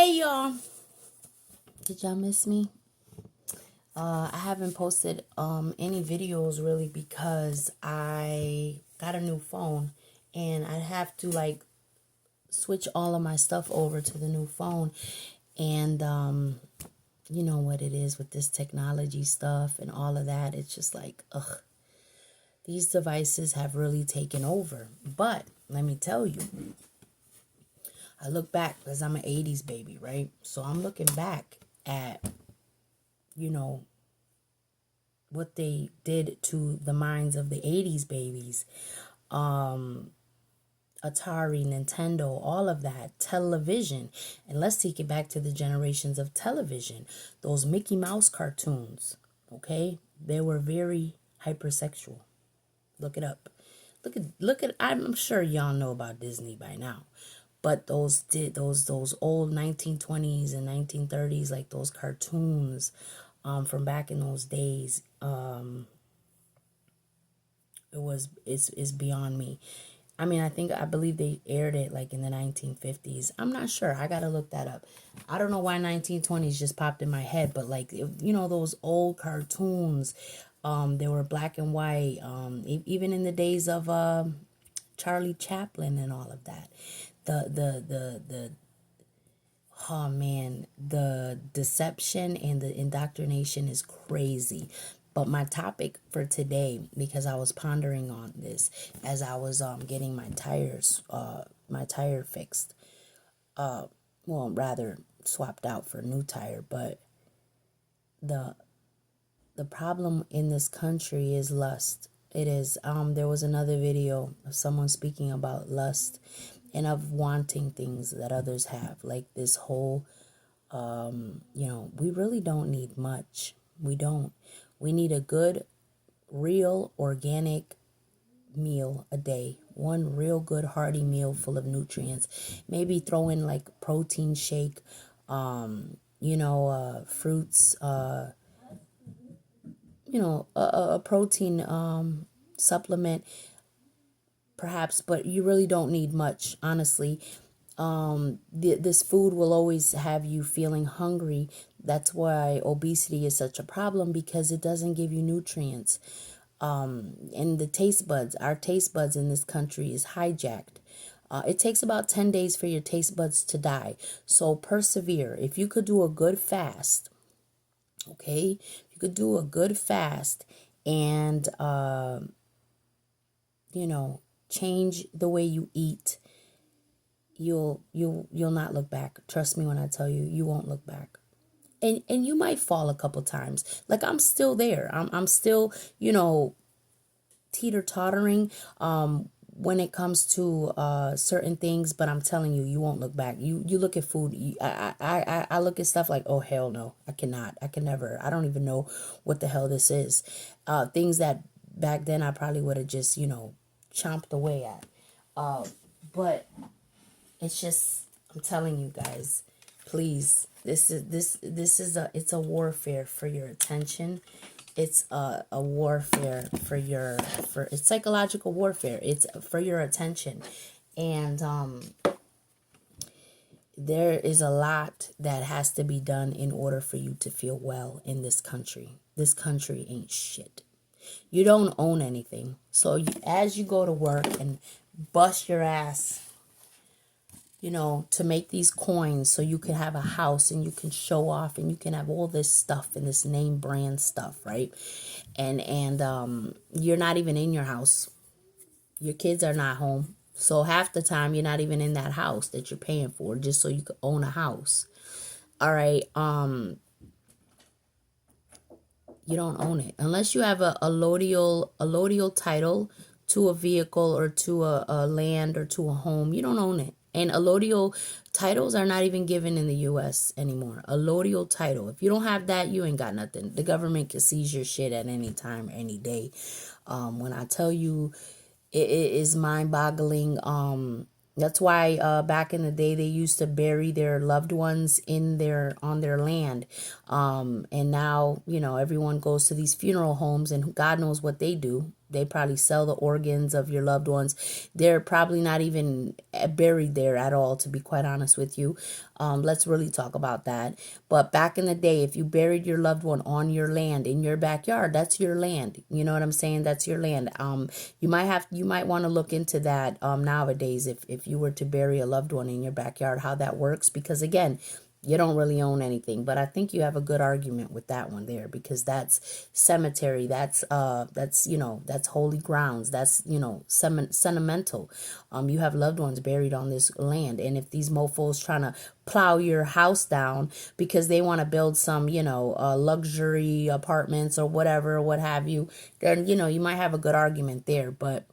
Hey y'all, did y'all miss me? I haven't posted any videos really because I got a new phone and I have to like switch all of my stuff over to the new phone. And you know what it is with this technology stuff and all of that. It's just like, ugh, these devices have really taken over. But let me tell you, I look back because I'm an 80s baby, right? So I'm looking back at, you know, what they did to the minds of the 80s babies. Atari, Nintendo, all of that, television. And let's take it back to the generations of television. Those Mickey Mouse cartoons, okay? They were very hypersexual. Look it up. Look at I'm sure y'all know about Disney by now. But those old 1920s and 1930s, like those cartoons from back in those days, it's beyond me. I mean, I believe they aired it like in the 1950s. I'm not sure. I gotta look that up. I don't know why 1920s just popped in my head, but like you know those old cartoons, they were black and white. Even in the days of Charlie Chaplin and all of that. The oh man, the deception and the indoctrination is crazy. But my topic for today, because I was pondering on this as I was getting my tire fixed, well, rather swapped out for a new tire. But the problem in this country is lust. It is. There was another video of someone speaking about lust and of wanting things that others have, like this whole, we really don't need much. We don't. We need a good, real, organic meal a day. One real good, hearty meal full of nutrients. Maybe throw in like protein shake, fruits, a protein supplement perhaps, but you really don't need much, honestly. This food will always have you feeling hungry. That's why obesity is such a problem, because it doesn't give you nutrients. And the taste buds, our taste buds in this country is hijacked. It takes about 10 days for your taste buds to die. So persevere. If you could do a good fast, okay? You could do a good fast and, change the way you eat, you'll not look back. Trust me when I tell you, you won't look back. And you might fall a couple times. Like I'm still there. I'm still, teeter-tottering when it comes to certain things, but I'm telling you, you won't look back. You look at food. I look at stuff like, oh hell no, I can never. I don't even know what the hell this is. Things that back then I probably would have just, chomped away at. But it's just, I'm telling you guys, please, it's a warfare for your attention. It's a warfare it's psychological warfare. It's for your attention. And there is a lot that has to be done in order for you to feel well in this country. This country ain't shit. You don't own anything. So as you go to work and bust your ass, to make these coins so you can have a house and you can show off and you can have all this stuff and this name brand stuff, right? And you're not even in your house. Your kids are not home. So half the time you're not even in that house that you're paying for just so you could own a house. All right. You don't own it unless you have a allodial title to a vehicle or to a land or to a home. You don't own it. And allodial titles are not even given in the U.S. anymore. Allodial title. If you don't have that, you ain't got nothing. The government can seize your shit at any time, any day. When I tell you, it is mind-boggling. That's why back in the day they used to bury their loved ones on their land. And now, everyone goes to these funeral homes and God knows what they do. They probably sell the organs of your loved ones. They're probably not even buried there at all, to be quite honest with you. Let's really talk about that. But back in the day, if you buried your loved one on your land, in your backyard, that's your land. You know what I'm saying? That's your land. You might want to look into that nowadays, if you were to bury a loved one in your backyard, how that works. Because again, you don't really own anything, but I think you have a good argument with that one there, because that's cemetery, that's that's holy grounds, that's sentimental. You have loved ones buried on this land, and if these mofos trying to plow your house down because they want to build some luxury apartments or whatever, what have you, then you might have a good argument there. But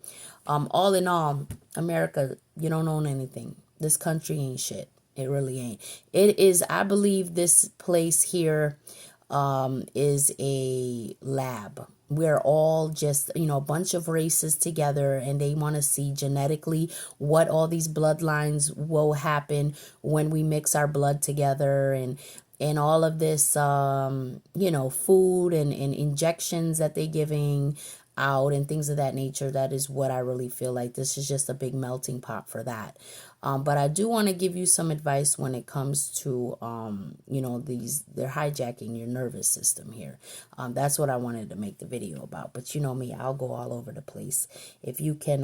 all in all, America, you don't own anything. This country ain't shit. It really ain't. It is, I believe this place here is a lab. We're all just, a bunch of races together, and they want to see genetically what all these bloodlines will happen when we mix our blood together, and all of this, food and injections that they're giving out and things of that nature. That is what I really feel like. This is just a big melting pot for that. But I do want to give you some advice when it comes to, they're hijacking your nervous system here. That's what I wanted to make the video about. But you know me, I'll go all over the place. If you can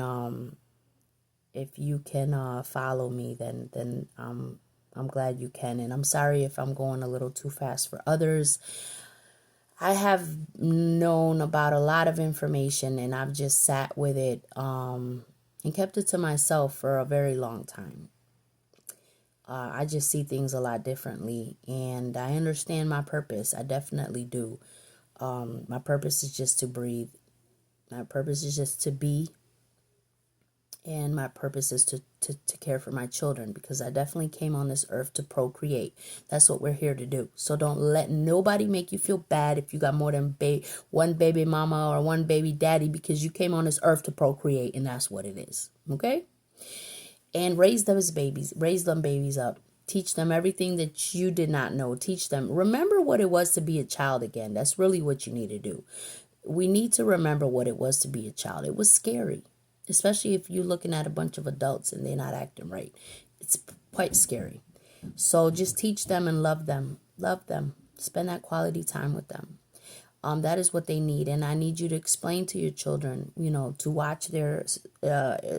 follow me, then I'm glad you can. And I'm sorry if I'm going a little too fast for others. I have known about a lot of information, and I've just sat with it and kept it to myself for a very long time. I just see things a lot differently, and I understand my purpose. I definitely do. My purpose is just to breathe. My purpose is just to be. And my purpose is to care for my children, because I definitely came on this earth to procreate. That's what we're here to do. So don't let nobody make you feel bad if you got more than one baby mama or one baby daddy, because you came on this earth to procreate, and that's what it is. Okay? And raise those babies. Raise them babies up. Teach them everything that you did not know. Teach them. Remember what it was to be a child again. That's really what you need to do. We need to remember what it was to be a child. It was scary. Especially if you're looking at a bunch of adults and they're not acting right. It's quite scary. So just teach them and love them. Love them. Spend that quality time with them. That is what they need. And I need you to explain to your children, to watch their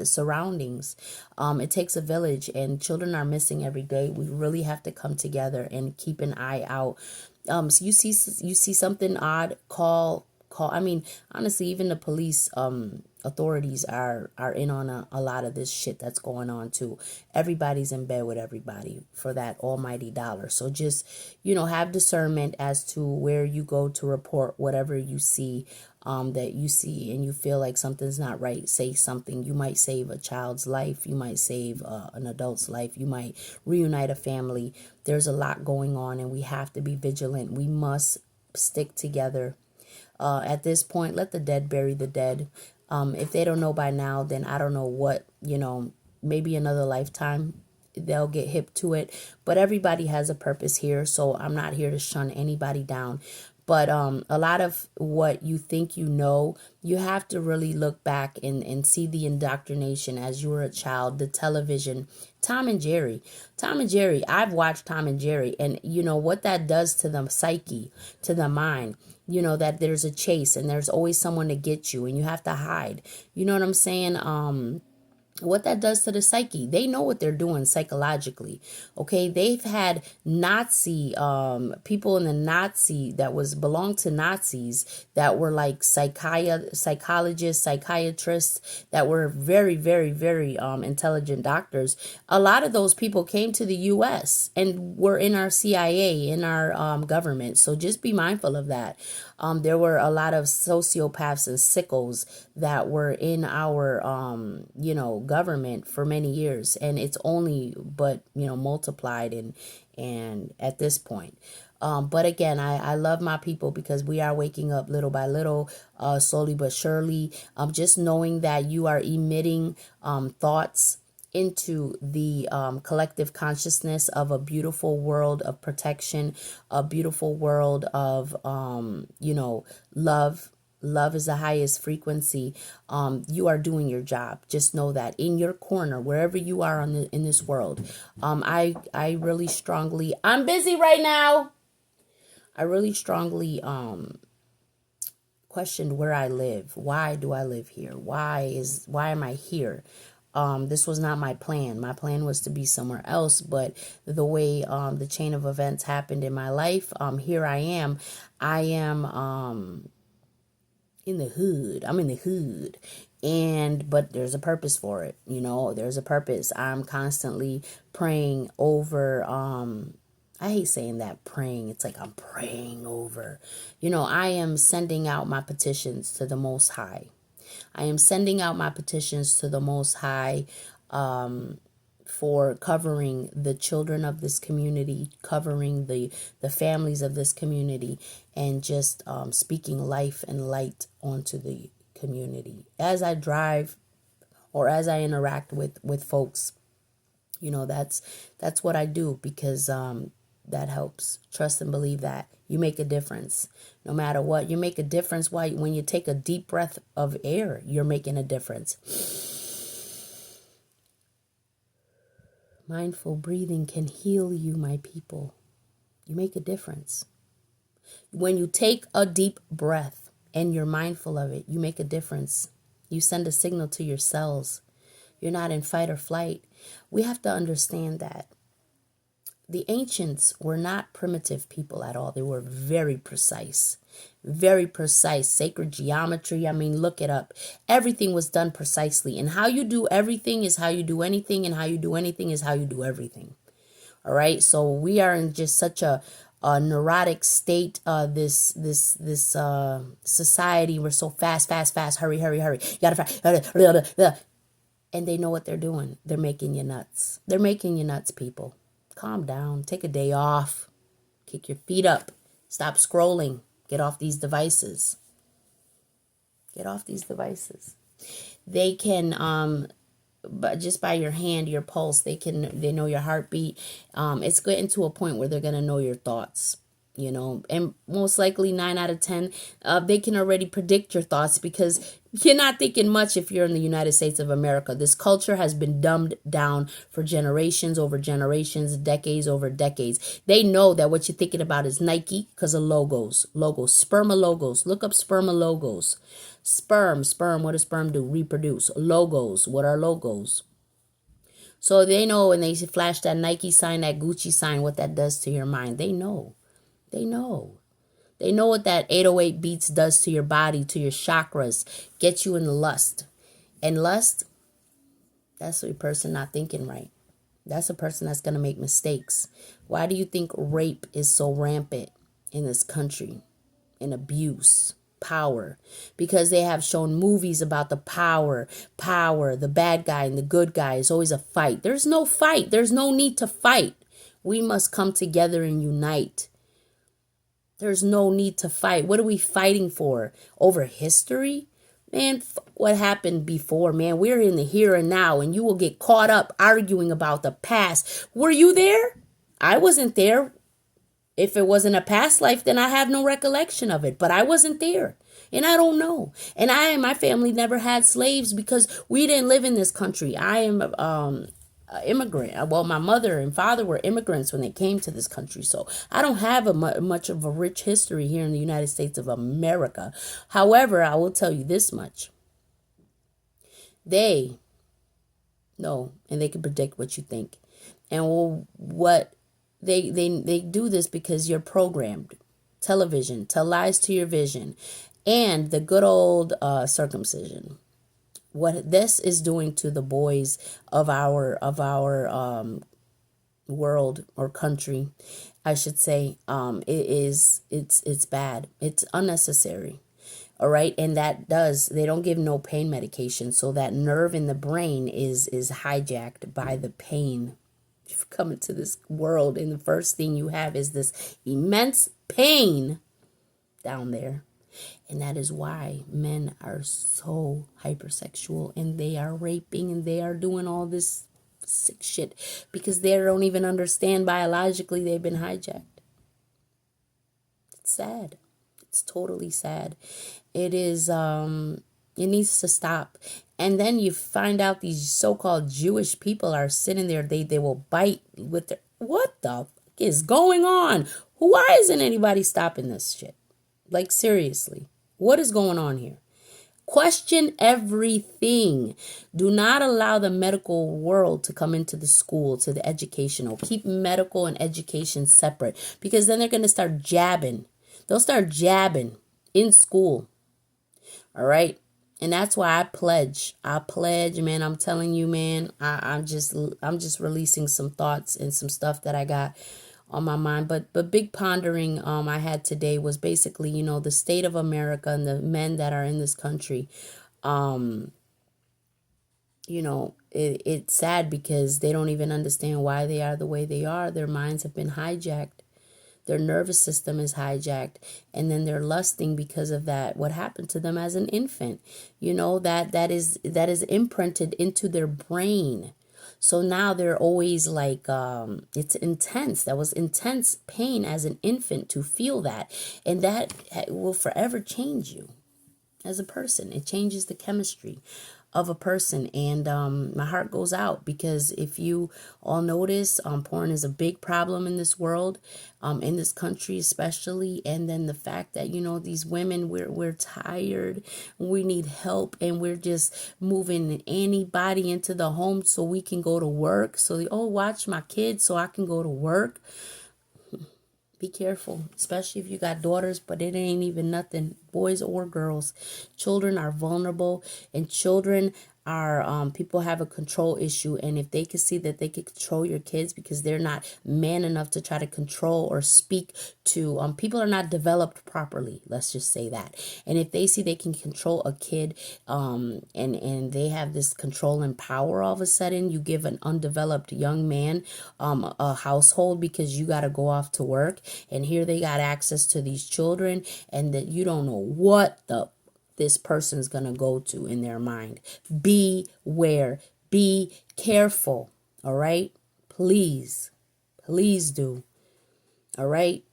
surroundings. It takes a village, and children are missing every day. We really have to come together and keep an eye out. So you see something odd, call. I mean, honestly, even the police authorities are in on a lot of this shit that's going on too. Everybody's in bed with everybody for that almighty dollar. So just, have discernment as to where you go to report whatever you see, that you see and you feel like something's not right. Say something. You might save a child's life. You might save an adult's life. You might reunite a family. There's a lot going on, and we have to be vigilant. We must stick together. At this point, let the dead bury the dead. If they don't know by now, then I don't know what, maybe another lifetime they'll get hip to it. But everybody has a purpose here, so I'm not here to shun anybody down. But a lot of what you think you have to really look back and see the indoctrination as you were a child, the television, Tom and Jerry. I've watched Tom and Jerry, and what that does to the psyche, to the mind. That there's a chase and there's always someone to get you and you have to hide. You know what I'm saying? What that does to the psyche. They know what they're doing psychologically. Okay. They've had Nazi, people in the Nazi that belonged to Nazis that were like psychologists, psychiatrists that were very, very, very, intelligent doctors. A lot of those people came to the US and were in our CIA, in our, government. So just be mindful of that. There were a lot of sociopaths and sickos that were in our, government for many years, and it's only but multiplied and at this point. But again, I love my people because we are waking up little by little, slowly but surely. Just knowing that you are emitting thoughts into the collective consciousness of a beautiful world of protection, a beautiful world of love, Love is the highest frequency. You are doing your job. Just know that in your corner, wherever you are in this world. I really strongly, I'm busy right now. I really strongly questioned where I live. Why do I live here? Why am I here? This was not my plan. My plan was to be somewhere else, but the way the chain of events happened in my life, here I am. I am in the hood. I'm in the hood. But there's a purpose for it. There's a purpose. I'm constantly praying over I hate saying that, praying. It's like I'm praying over. I am sending out my petitions to the Most High. I am sending out my petitions to the Most High for covering the children of this community, covering the families of this community, and just speaking life and light onto the community. As I drive or as I interact with folks, that's what I do, because that helps. Trust and believe that you make a difference. No matter what, you make a difference. When you take a deep breath of air, you're making a difference. Mindful breathing can heal you, my people. You make a difference. When you take a deep breath and you're mindful of it, you make a difference. You send a signal to your cells. You're not in fight or flight. We have to understand that the ancients were not primitive people at all. They were very precise. Sacred geometry. I mean, look it up. Everything was done precisely. And how you do everything is how you do anything. And how you do anything is how you do everything. All right. So we are in just such a neurotic state. This society. We're so fast. Hurry. You gotta. And they know what they're doing. They're making you nuts. They're making you nuts, people. Calm down. Take a day off. Kick your feet up. Stop scrolling. Get off these devices. They can, but just by your hand, your pulse, they know your heartbeat. It's getting to a point where they're going to know your thoughts. And most likely 9 out of 10, they can already predict your thoughts, because you're not thinking much if you're in the United States of America. This culture has been dumbed down for generations over generations, decades over decades. They know that what you're thinking about is Nike because of logos, sperma logos. Look up sperma logos. Sperm, what does sperm do? Reproduce. Logos, what are logos? So they know when they flash that Nike sign, that Gucci sign, what that does to your mind. They know. They know what that 808 beats does to your body, to your chakras, gets you in lust. And lust, that's a person not thinking right. That's a person that's going to make mistakes. Why do you think rape is so rampant in this country? And abuse, power. Because they have shown movies about the power, the bad guy and the good guy. It's always a fight. There's no fight. There's no need to fight. We must come together and unite. There's no need to fight. What are we fighting for? Over history? Man, what happened before, man? We're in the here and now, and you will get caught up arguing about the past. Were you there? I wasn't there. If it wasn't a past life, then I have no recollection of it. But I wasn't there, and I don't know. And I and my family never had slaves because we didn't live in this country. I am immigrant. Well, my mother and father were immigrants when they came to this country, so I don't have much of a rich history here in the United States of America. However, I will tell you this much: they know, and they can predict what you think, and what they do this because you're programmed. Television, tell lies to your vision, and the good old circumcision. What this is doing to the boys of our world or country, I should say, it's bad. It's unnecessary. All right. And they don't give no pain medication. So that nerve in the brain is hijacked by the pain. You've come into this world and the first thing you have is this immense pain down there. And that is why men are so hypersexual and they are raping and they are doing all this sick shit because they don't even understand biologically they've been hijacked. It's sad. It's totally sad. It is, it needs to stop. And then you find out these so-called Jewish people are sitting there. They will bite with their, what the fuck is going on? Why isn't anybody stopping this shit? Like, seriously, what is going on here? Question everything. Do not allow the medical world to come into the school, to the educational. Keep medical and education separate, because then they're going to start jabbing. They'll start jabbing in school. All right. And that's why I pledge, man. I'm telling you, man, I'm just releasing some thoughts and some stuff that I got on my mind. But big pondering I had today was basically, you know, the state of America and the men that are in this country. You know, it's sad because they don't even understand why they are the way they are. Their minds have been hijacked. Their nervous system is hijacked, and then they're lusting because of that. What happened to them as an infant, you know, that is imprinted into their brain. So now they're always like, it's intense. That was intense pain as an infant to feel that, and that will forever change you as a person. It changes the chemistry of a person, and my heart goes out, because if you all notice, porn is a big problem in this world, in this country especially. And then the fact that, you know, these women, we're tired, we need help, and we're just moving anybody into the home so we can go to work. So watch my kids so I can go to work. Be careful, especially if you got daughters, but it ain't even nothing, boys or girls. Children are vulnerable, and children are, people have a control issue. And if they can see that they can control your kids because they're not man enough to try to control or speak to, people are not developed properly. Let's just say that. And if they see they can control a kid, and they have this control and power, all of a sudden you give an undeveloped young man, a household, because you got to go off to work, and here they got access to these children, and that you don't know what this person's gonna go to in their mind. Beware, be careful. All right, please do. All right,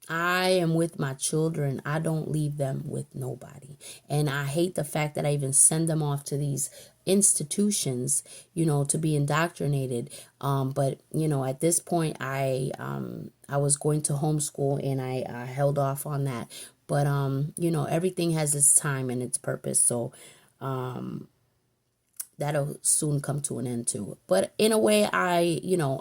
I am with my children. I don't leave them with nobody. And I hate the fact that I even send them off to these institutions, you know, to be indoctrinated. But, you know, at this point, I was going to homeschool, and I held off on that. But, you know, everything has its time and its purpose. So, that'll soon come to an end too. But in a way, I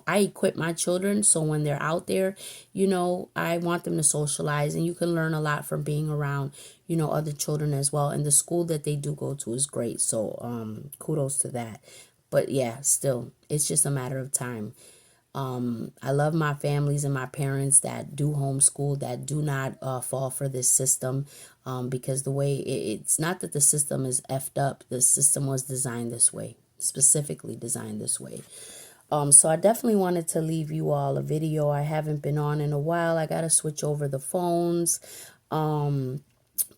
equip my children, so when they're out there, you know, I want them to socialize, and you can learn a lot from being around, you know, other children as well. And the school that they do go to is great. So kudos to that. But yeah, still, it's just a matter of time. I love my families and my parents that do homeschool, that do not fall for this system, because the way it's not that the system is effed up. The system was designed this way, specifically designed this way. So I definitely wanted to leave you all a video. I haven't been on in a while. I got to switch over the phones.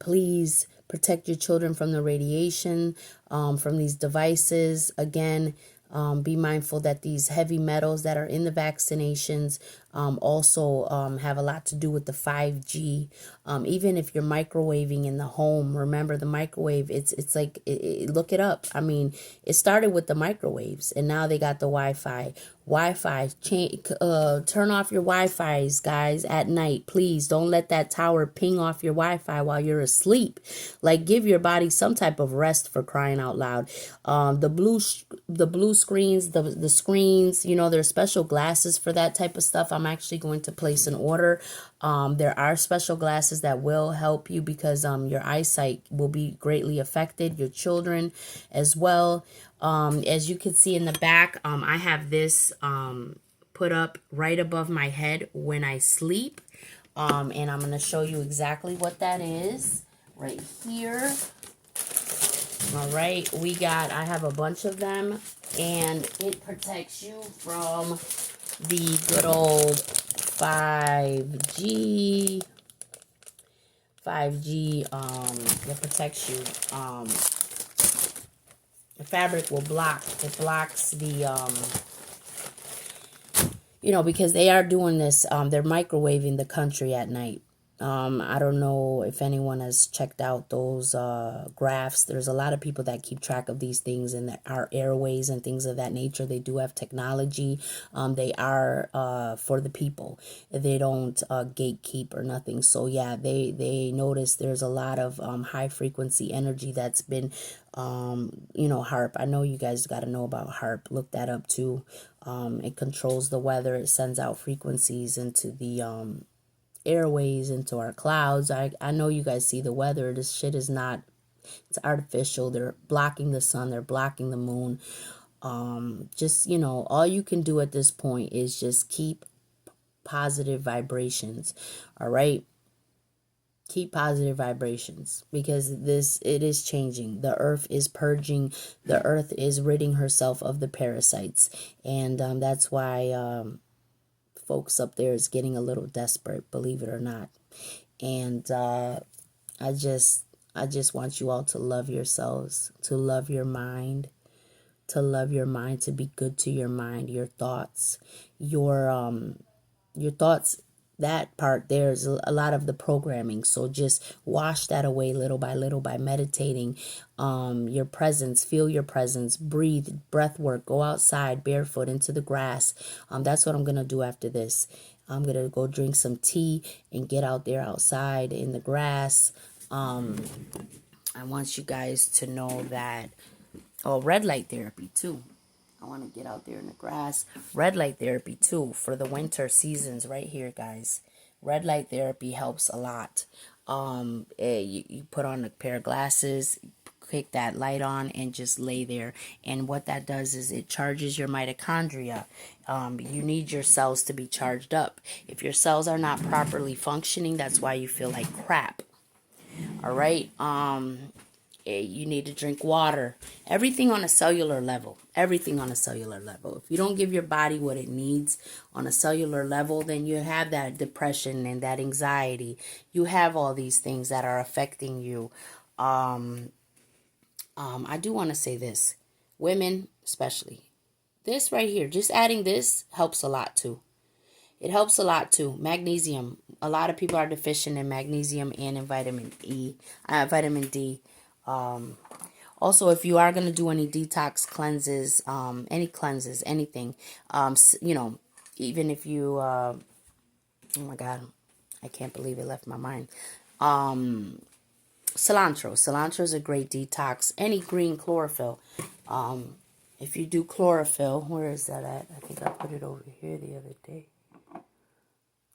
Please protect your children from the radiation, from these devices. Again, be mindful that these heavy metals that are in the vaccinations also have a lot to do with the 5G. Even if you're microwaving in the home, remember the microwave, it's like, look it up. I mean, it started with the microwaves, and now they got the Wi-Fi. Turn off your Wi-Fis, guys, at night. Please don't let that tower ping off your Wi-Fi while you're asleep. Like, give your body some type of rest, for crying out loud. The blue screens, the screens, you know, there's special glasses for that type of stuff. I'm actually going to place an order. There are special glasses that will help you, because your eyesight will be greatly affected, your children as well. As you can see in the back, I have this put up right above my head when I sleep. And I'm going to show you exactly what that is right here. All right, I have a bunch of them, and it protects you from the good old 5G. It protects you. The fabric will block. It blocks the, you know, because they are doing this. They're microwaving the country at night. I don't know if anyone has checked out those graphs. There's a lot of people that keep track of these things in our airways and things of that nature. They do have technology. They are for the people. They don't gatekeep or nothing. So yeah, they notice there's a lot of high frequency energy that's been, HARP. I know you guys got to know about HARP. Look that up too. It controls the weather. It sends out frequencies into the airways, into our clouds. I know you guys see the weather. This shit is not, it's artificial. They're blocking the sun, they're blocking the moon. Just, all you can do at this point is just keep positive vibrations. All right, keep positive vibrations, because it is changing. The earth is purging. The earth is ridding herself of the parasites, and that's why folks up there is getting a little desperate, believe it or not. And I just want you all to love yourselves, to love your mind, to be good to your mind, your thoughts, your thoughts. That part there is a lot of the programming. So just wash that away little by little by meditating. Your presence, feel your presence, breathe, breath work, go outside barefoot into the grass. That's what I'm going to do after this. I'm going to go drink some tea and get out there outside in the grass. I want you guys to know that, red light therapy too. I want to get out there in the grass. Red light therapy too for the winter seasons right here, guys. Red light therapy helps a lot. You put on a pair of glasses, click that light on, and just lay there. And what that does is it charges your mitochondria. You need your cells to be charged up. If your cells are not properly functioning, that's why you feel like crap. All right. You need to drink water. Everything on a cellular level. Everything on a cellular level. If you don't give your body what it needs on a cellular level, then you have that depression and that anxiety. You have all these things that are affecting you. I do want to say this. Women, especially. This right here, just adding this helps a lot too. It helps a lot too. Magnesium. A lot of people are deficient in magnesium and in vitamin D. Also, if you are going to do any detox cleanses, anything, even if you, oh my God, I can't believe it left my mind. Cilantro is a great detox. Any green chlorophyll. If you do chlorophyll, where is that at? I think I put it over here the other day.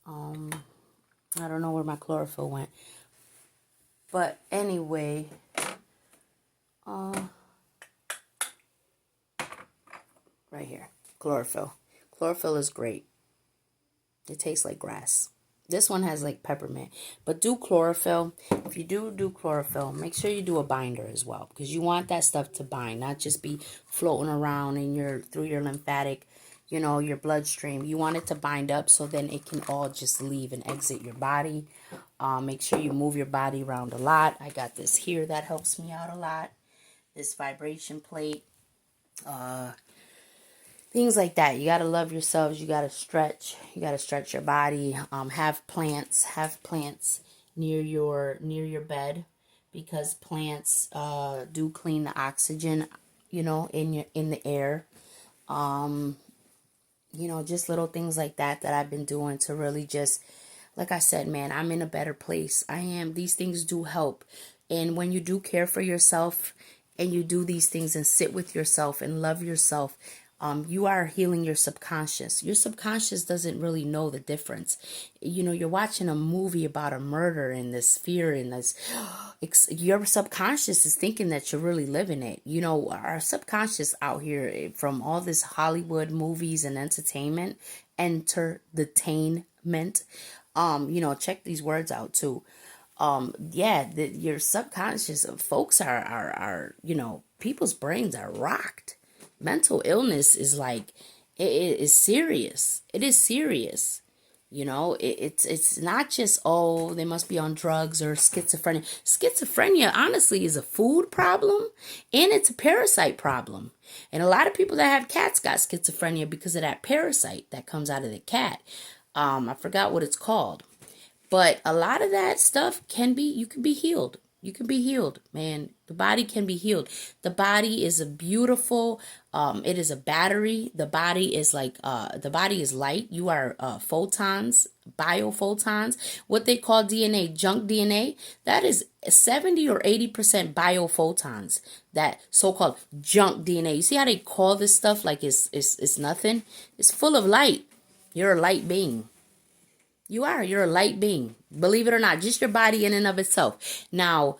I don't know where my chlorophyll went. But anyway, right here, chlorophyll. Chlorophyll is great. It tastes like grass. This one has like peppermint. But do chlorophyll. If you do chlorophyll, make sure you do a binder as well, because you want that stuff to bind, not just be floating around in through your lymphatic, your bloodstream. You want it to bind up so then it can all just leave and exit your body. Make sure you move your body around a lot. I got this here that helps me out a lot. This vibration plate. Things like that. You got to love yourselves. You got to stretch. You got to stretch your body. Have plants near your bed, because plants do clean the oxygen, in the air. Just little things like that I've been doing to really just, like I said, man, I'm in a better place. I am. These things do help. And when you do care for yourself and you do these things and sit with yourself and love yourself, you are healing your subconscious. Your subconscious doesn't really know the difference. You're watching a movie about a murder and this fear and this, your subconscious is thinking that you're really living it. Our subconscious out here, from all this Hollywood movies and entertainment, check these words out too. Your subconscious, folks are people's brains are rocked. Mental illness is like, it is serious. It is serious. It's not just, they must be on drugs or schizophrenia. Schizophrenia, honestly, is a food problem, and it's a parasite problem. And a lot of people that have cats got schizophrenia because of that parasite that comes out of the cat. I forgot what it's called. But a lot of that stuff you can be healed. You can be healed, man. The body can be healed. The body is a beautiful, it is a battery. The body is the body is light. You are photons, biophotons, what they call DNA, junk DNA. That is 70 or 80% biophotons, that so-called junk DNA. You see how they call this stuff like it's nothing? It's full of light. You're a light being. You're a light being. Believe it or not, just your body in and of itself. Now,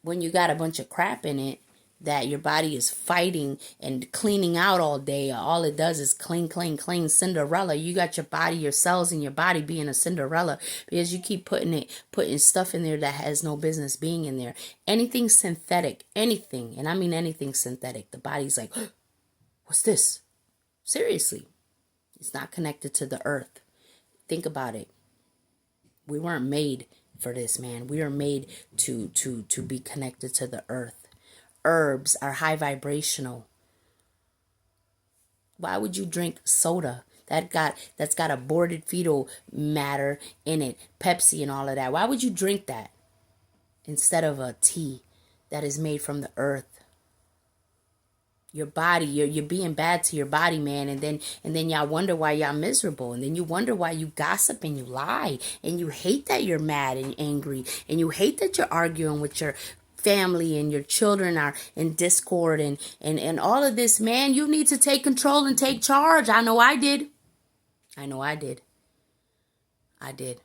when you got a bunch of crap in it that your body is fighting and cleaning out all day, all it does is clean, clean, clean, Cinderella. You got your body, your cells in your body being a Cinderella because you keep putting stuff in there that has no business being in there. Anything synthetic, anything, and I mean anything synthetic, the body's like, what's this? Seriously, it's not connected to the earth. Think about it. We weren't made for this, man. We are made to be connected to the earth. Herbs are high vibrational. Why would you drink soda that's got aborted fetal matter in it, Pepsi and all of that? Why would you drink that instead of a tea that is made from the earth? Your body, you're being bad to your body, man, and then y'all wonder why y'all miserable, and then you wonder why you gossip and you lie, and you hate that you're mad and angry, and you hate that you're arguing with your family and your children are in discord and all of this, man. You need to take control and take charge. I know I did. I know I did. I did.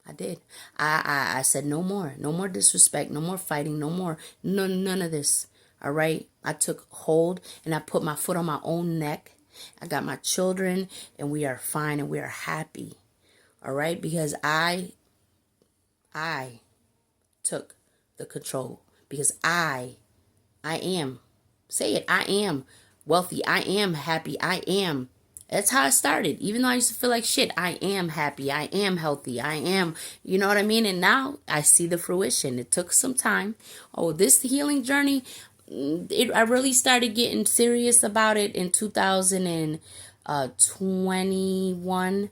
I did. I said no more disrespect, no more fighting, none of this. All right. I took hold and I put my foot on my own neck. I got my children and we are fine and we are happy. All right. Because I took the control because I am, say it, I am wealthy. I am happy. I am. That's how I started. Even though I used to feel like shit, I am happy. I am healthy. I am, you know what I mean? And now I see the fruition. It took some time. Oh, this healing journey, I really started getting serious about it in 2021.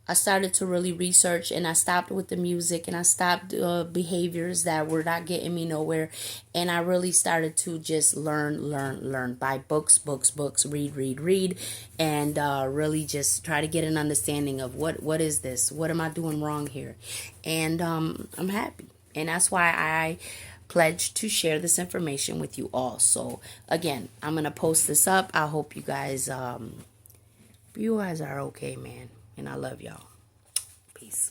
I started to really research and I stopped with the music and I stopped behaviors that were not getting me nowhere. And I really started to just learn, buy books, read, and really just try to get an understanding of what is this? What am I doing wrong here? And I'm happy. And that's why I pledged to share this information with you all. So again, I'm going to post this up. I hope you guys are okay, man. And I love y'all. Peace.